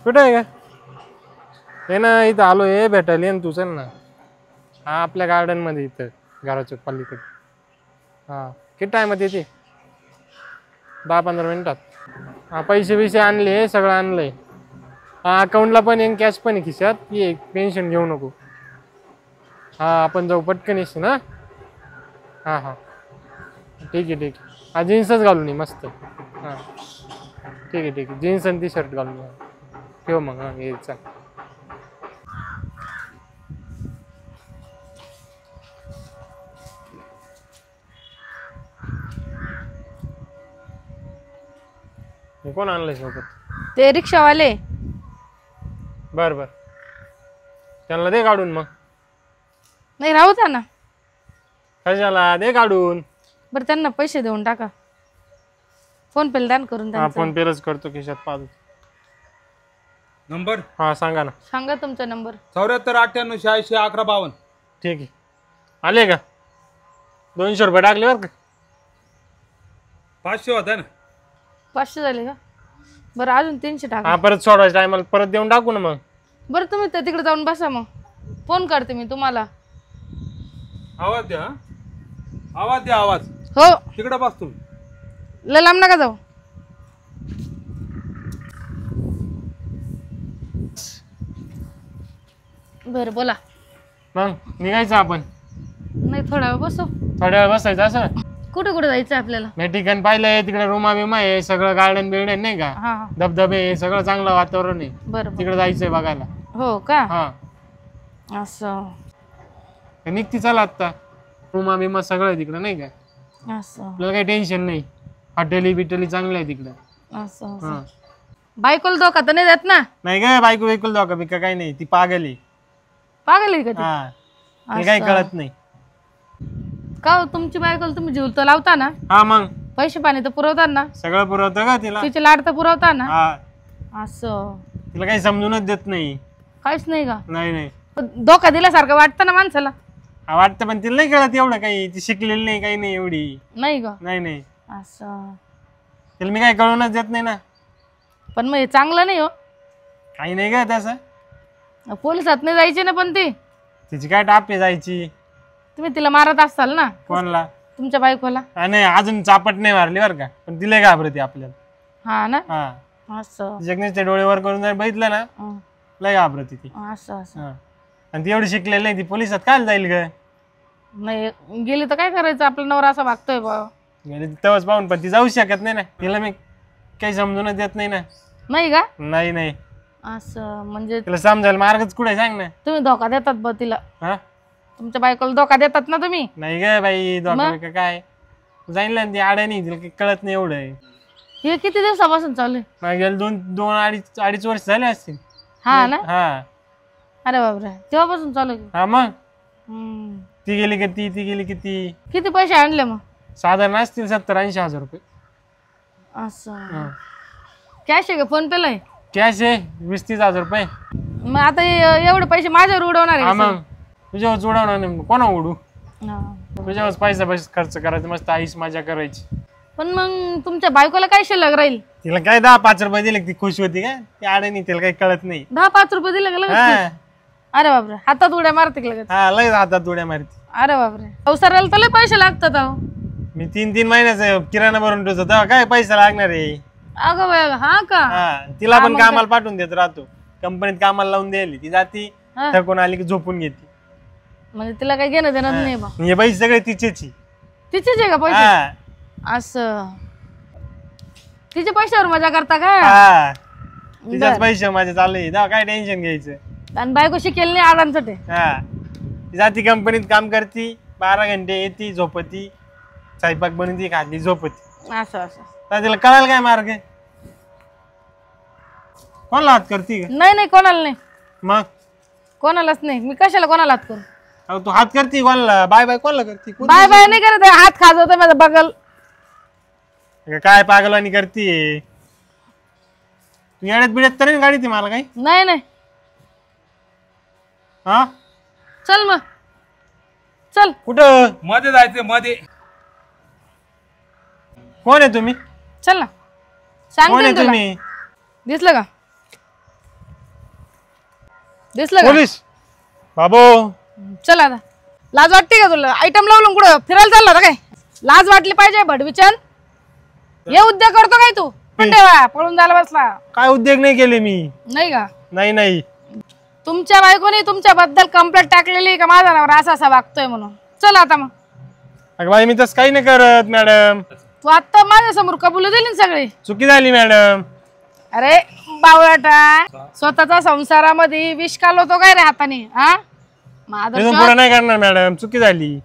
कुठे आहे का? हे ना इथं आलो हे भेटायला ये ना तू चल ना. हा आपल्या गार्डन मध्ये इथं घराच्या पलीकडे. हा किती टायमात येते? 10-15 मिनिटात. हा पैसे बिसे आणले सगळं आणलंय. हा अकाउंटला पण आहे कॅश पण आहे खिशात. ये टेन्शन घेऊ नको. हा आपण जाऊ पटकन येशील ना. हा हा ठीक आहे ठीक आहे. हा जीन्सच घालून ये मस्त. हा ठीक आहे ठीक आहे जीन्स आणि टी शर्ट घालून ये. ठेव मग. हा ये चल. कोण आणलंय सोबत? ते रिक्षावाले. बर बर त्यांना दे काढून मग. नाही राहू द्या ना. कशाला दे काढून. बरं त्यांना पैसे देऊन टाका. फोन पे दान करून हा फोन पेलाच करतो खिशात पाहतो. नंबर हा सांगा ना. सांगा तुमचा नंबर. 74 98 86 11 52. ठीक आहे आले का? 200 रुपये टाकले बरं का. 500 होता ना. 500 झाले का? बरं अजून 300 टाका. हा परत सोडायच्या टायमाला परत देऊन टाकू ना मग. बरं तुम्ही तिकडे जाऊन बसा मग. फोन करते मी तुम्हाला. आवाज द्या. आवाज द्या आवाज. हो तिकडे बस तुम्ही. लय लांब नका जाऊ. बरं बोला. मग निघायचं आपण. नाही थोडा वेळ बसू. थोड्या वेळ बसायचं असं. कुठे कुठे जायचं आपल्याला? मी ठिकाण पाहिलंय तिकडे रूमा बिमा आहे सगळं गार्डन बिर्डन नाही का. हा धबधबे आहे सगळं चांगलं वातावरण आहे. बरं तिकडे जायचंय बघायला. हो का? हा असं निघती चला आता. रूमा बिमा सगळं आहे तिकडे नाही का. असं आपल्याला काही टेन्शन नाही. हॉटेली बिटेली चांगलं आहे तिकडे. असं हा बायकोला धोका तर नाही देत ना? नाही काय बायको बिलकुल धोका बिका काही नाही. ती पागल आहे. पागल आहे का ती? हा ते काही कळत नाही. का हो, तुमची बायकोला तुम्ही जीव तर लावता ना? हा मग पैसे पाणी तर पुरवता ना? सगळं पुरवतं का तिला. तिचे लाड तर पुरवता ना? हा असं तिला काही समजूनच देत नाही. काहीच नाही का? नाही नाही पण धोका दिल्यासारखं वाटतं ना माणसाला. हा वाटतं पण तिला नाही कळत एवढं काही. ती शिकलेली नाही काही नाही एवढी. नाही का? नाही नाही असं तिला मी काही कळूनच देत नाही ना. पण मग हे चांगलं नाही हो. काही नाही का तसं. पोलिसात नाही जायची ना पण ती. तिची काय टापे जायची. तुम्ही तिला मारत असाल ना कोणला? तुमच्या बायकोला. नाही अजून चापट नाही मारली बरं का. पण तिला घाबरते आपल्याला. हा ना. हा असं जगनेशच्या डोळेवर करून जर बघितलं ना लय घाबरते ती. असं असं हा आणि ती एवढी शिकलेली नाही. ती पोलिसात काय जाईल ग. नाही गेली तर काय करायचं. आपला नवरा असा वागतोय बा. तेव्हाच पाहून पण ती जाऊ शकत नाही ना. तिला मी काही समजूनच देत नाही ना. नाही का? नाही नाही असं म्हणजे तिला समजायला मार्गच कुठे सांग ना. तुम्ही धोका देतात बा तिला. हा तुमच्या बायकोला धोका देतात ना तुम्ही. नाही ग बाई धोका बिका काय जाईल ना. ती आड नाही तिला काही कळत नाही एवढं. हे किती दिवसापासून चालू आहे? गेले 2-2-2.5 वर्ष झाले असतील. हा ना. हा अरे बापरे तेव्हापासून चालू आहे. हा मग हम्म. ती गेली किती ती गेली किती. किती पैसे आणले मग? साधारण असतील 70-80 हजार रुपये. असं कॅश आहे का फोन पेला आहे? कॅश आहे 20-30 हजार रुपये. मग आता एवढे पैसे माझ्यावर उडवणार हा आहे? मग तुझ्यावर उडवणार नाही. कोणा उडू. हा. तुझ्यावर पैसा खर्च करायचं मस्त आईस मजा करायची. पण मग तुमच्या बायकोला काय शिल्लक राहील? तिला काय 10-5 रुपये दिले ती खुश होती का. ती आडे नाही तिला काही कळत नाही. 10-5 रुपये दिले का लगेच? हा अरे बापरे हातात उड्या मारते का लगेच? हा लय हातात उड्या मारती. अरे बापरे संसाराला तर लय पैसे लागतात अहो. मी 3-3 महिन्याचं किराणा भरून ठेवतो तेव्हा काय पैसा लागणार आहे. अगं बाय हा का? हा तिला पण कामाला पाठवून देत राहतो. कंपनीत कामाला लावून द्यायली. ती जाती थकून आली की झोपून घेते. म्हणजे तिला काही घेणं देणार नाही बा. हे पैसे सगळे तिचेची. तिचेच आहे का पैसे? हा असं तिच्या पैशावर मजा करता का? हा तिच्याच पैसे माझे चालू आहे. काय टेन्शन घ्यायचं. आणि बायको शिकेल नाही आडांसाठी. हा ती जाती कंपनीत काम करती 12 घंटे येते झोपती स्वयंपाक बनवती खाती झोपती. असं असं तर तिला कळायला काय मार्ग. कोणाला हात करती का? नाही नाही कोणाला नाही. मग कोणालाच नाही. मी कशाला कोणाला हात करू? अहो तू हात करती कोणाला. बाय बाय कोणाला करती. बाय बाय नाही करत आहे. हात खाजवतोय माझा बगल. काय पागलवानी करती. तू येड्यात बिड्यात तरी गाडी ती मला काही. नाही नाही हा चल मग चल. कुठं मध्ये जायचं मध्ये. कोण आहे तुम्ही? चल ना कोण सांगते आहे ना तुला. तुम्ही? दिसलं का? दिसलं का? पोलीस बाबो चल आता लाज वाटते का तुला? आयटम लावून कुठं फिरायला चालला होता काय? लाज वाटली पाहिजे भडविचन. हे उद्योग करतो काय तू? पण ठेवा पळून जायला बसला. काय उद्योग नाही केले मी. नाही का? नाही नाही. तुमच्या बायकोने तुमच्याबद्दल कंप्लेंट टाकलेली का माझा नवरा असा असा वागतोय म्हणून. चल आता मग. अगं बाई मी तसं काही नाही करत मॅडम. तू आता माझ्या समोर कबूल दिली ना सगळी. चुकी झाली मॅडम. अरे बावळाटा स्वतःच्या संसारामध्ये विष कालवतो काय रे हाताने? हा इथून पुढे नाही करणार मॅडम. चुकी झाली.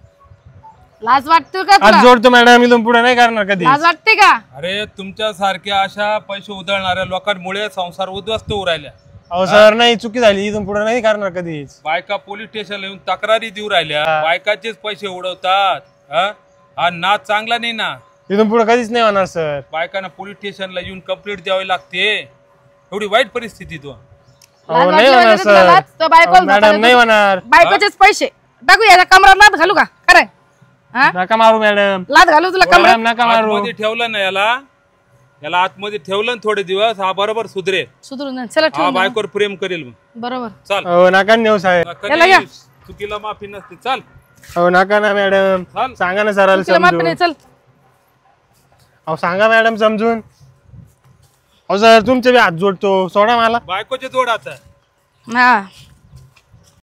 लाज वाटते का आज तुला? जोडतो मॅडम. इथून पुढे नाही करणार कधी. लाज वाटते का? अरे तुमच्या सारख्या अशा पैसे उधळणाऱ्या लोकांमुळे संसार उद्ध्वस्त होऊ राहिल्या. अहो सर नाही चुकी झाली. इथून पुढे नाही करणार कधीच. बायका पोलीस स्टेशनला येऊन तक्रारी देऊ राहिल्या. बायकाचेच पैसे उडवतात. हा नाद चांगला नाही ना. इथून पुढे कधीच नाही होणार सर. बायकांना पोलीस स्टेशनला येऊन कंप्लेंट द्यावी लागते. एवढी वाईट परिस्थिती तू. अहो लाज नाही वाटली होणार पाहिजे तुला सर. लाज? तर बायकोला मॅडम धोका नाही देतो. होणार. बायकोचेच पैसे टाकू याच्या कमरात लात घालू का? खरंय हा नका मारू मॅडम. लात घालू तुला कमरात. मॅडम नका मारू. आतमध्ये ठेवलं ना याला आतमध्ये ठेवलं ना थोडे दिवस. हा बरोबर सुधरेल. सुधरून जाईल. चला हा ठेवून दे. बायकोवर प्रेम करेल मग. बरोबर. चाल हो नका नेऊ साहेब. याला घ्या. कधी चुकीला माफी नसते. चाल हो नका ना मॅडम. चाल. सांगा ना सराला तुला माफी समजून. नाही. चल अहो सांगा मॅडम समजून. अहो सर तुमचे बी हात जोडतो. सोडा मला. बायकोचे जोड आता. हा